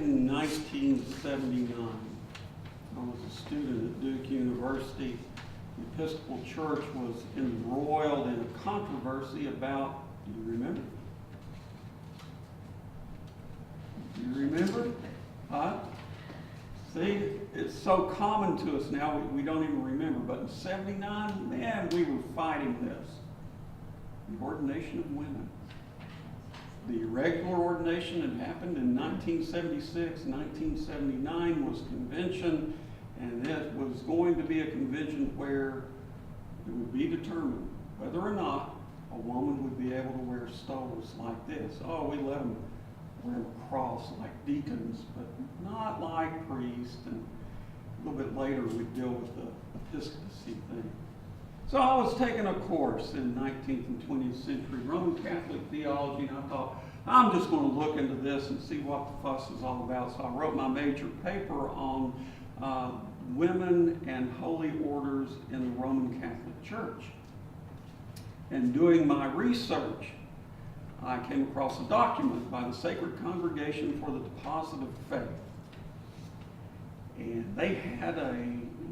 in 1979, I was a student at Duke University. The Episcopal Church was embroiled in a controversy about, do you remember? Do you remember? Huh? See, it's so common to us now, we don't even remember. But in 79, man, we were fighting this. The ordination of women. The irregular ordination had happened in 1976. 1979 was convention, and it was going to be a convention where it would be determined whether or not a woman would be able to wear stoles like this. Oh, we let them wear a cross like deacons, but not like priests. And a little bit later, we'd deal with the episcopacy thing. So I was taking a course in 19th and 20th century Roman Catholic theology, and I thought, I'm just going to look into this and see what the fuss is all about. So I wrote my major paper on women and holy orders in the Roman Catholic Church. And doing my research, I came across a document by the Sacred Congregation for the Deposit of Faith. And they had a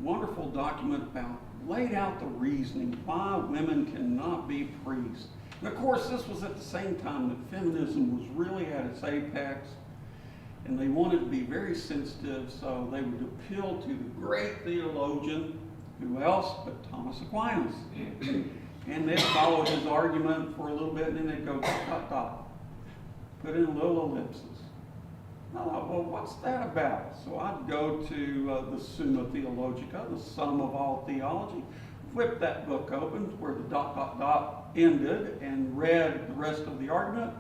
wonderful document about, laid out the reasoning why women cannot be priests. And of course, this was at the same time that feminism was really at its apex, and they wanted to be very sensitive, so they would appeal to the great theologian, who else but Thomas Aquinas. And they'd follow his argument for a little bit, and then they'd go dot, dot, dot. Put in a little ellipsis. I thought, well, what's that about? So I'd go to the Summa Theologica, the sum of all theology, flip that book open where the dot, dot, dot ended, and read the rest of the argument.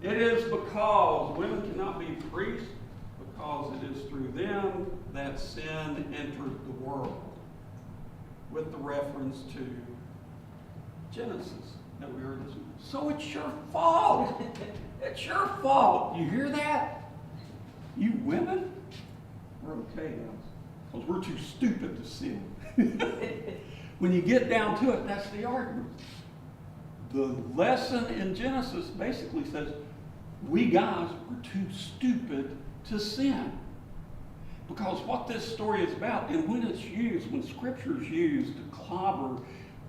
It is because women cannot be priests, because it is through them that sin entered the world, with the reference to Genesis that we heard this morning. So it's your fault. It's your fault. You hear that? You women? We're okay now, because we're too stupid to sin. When you get down to it, that's the argument. The lesson in Genesis basically says, we guys were too stupid to sin. Because what this story is about, and when it's used, when Scripture is used to clobber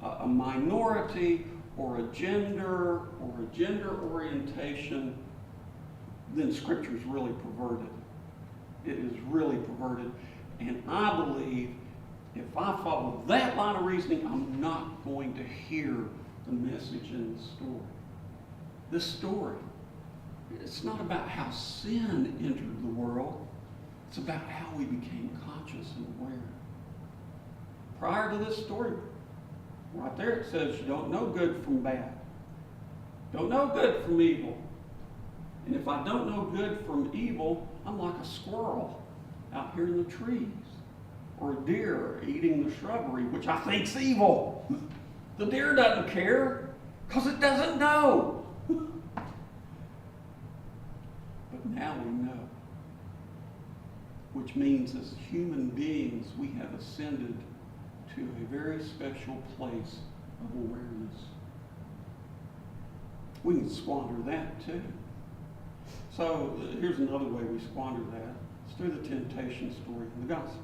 a minority or a gender orientation, then Scripture is really perverted. It is really perverted. And I believe if I follow that line of reasoning, I'm not going to hear the message in the story. This story, it's not about how sin entered the world. It's about how we became conscious and aware. Prior to this story, right there it says you don't know good from bad. Don't know good from evil. And if I don't know good from evil, I'm like a squirrel out here in the trees. Or a deer eating the shrubbery, which I think's evil. The deer doesn't care because it doesn't know. But now we know. Which means as human beings, we have ascended to a very special place of awareness. We can squander that too. So here's another way we squander that. It's through the temptation story in the gospel.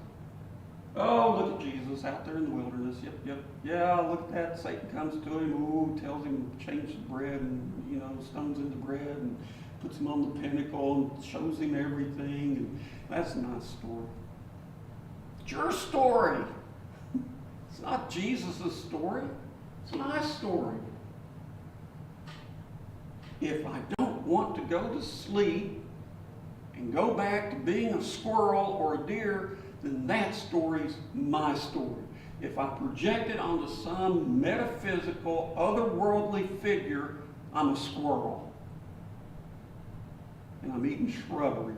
Oh, look at Jesus out there in the wilderness. Yep. Yeah, look at that. Satan comes to him. Ooh, tells him to change the bread and, stones into bread and puts him on the pinnacle and shows him everything. And that's a nice story. It's your story. It's not Jesus' story. It's my story. If I don't want to go to sleep and go back to being a squirrel or a deer, then that story's my story. If I project it onto some metaphysical, otherworldly figure, I'm a squirrel. And I'm eating shrubbery.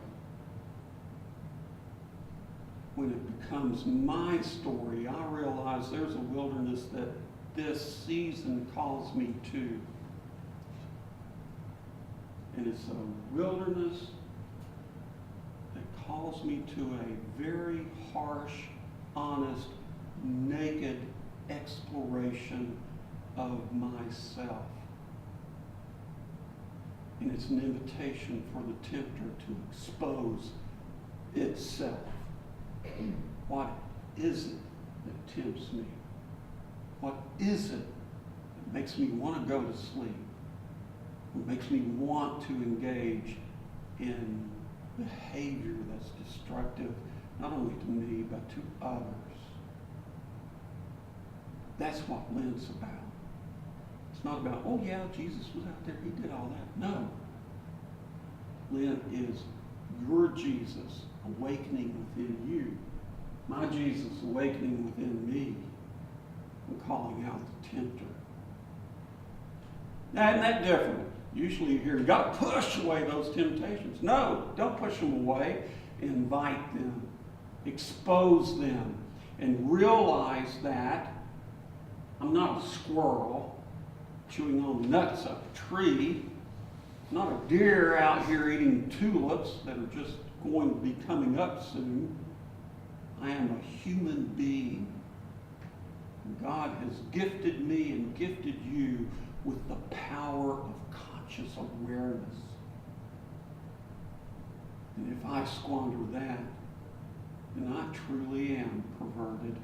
When it becomes my story, I realize there's a wilderness that this season calls me to. And it's a wilderness that calls me to a very harsh, honest, naked exploration of myself. And it's an invitation for the tempter to expose itself. What is it that tempts me? What is it that makes me want to go to sleep? What makes me want to engage in behavior that's destructive, not only to me, but to others? That's what Lent's about. It's not about, oh yeah, Jesus was out there, he did all that. No. Lent is your Jesus awakening within you. My Jesus awakening within me and calling out the tempter. Now, isn't that different? Usually you hear, you've got to push away those temptations. No, don't push them away. Invite them. Expose them. And realize that I'm not a squirrel chewing on nuts up a tree. I'm not a deer out here eating tulips that are just going to be coming up soon. I am a human being. God has gifted me and gifted you with the power of conscious awareness. And if I squander that, then I truly am perverted.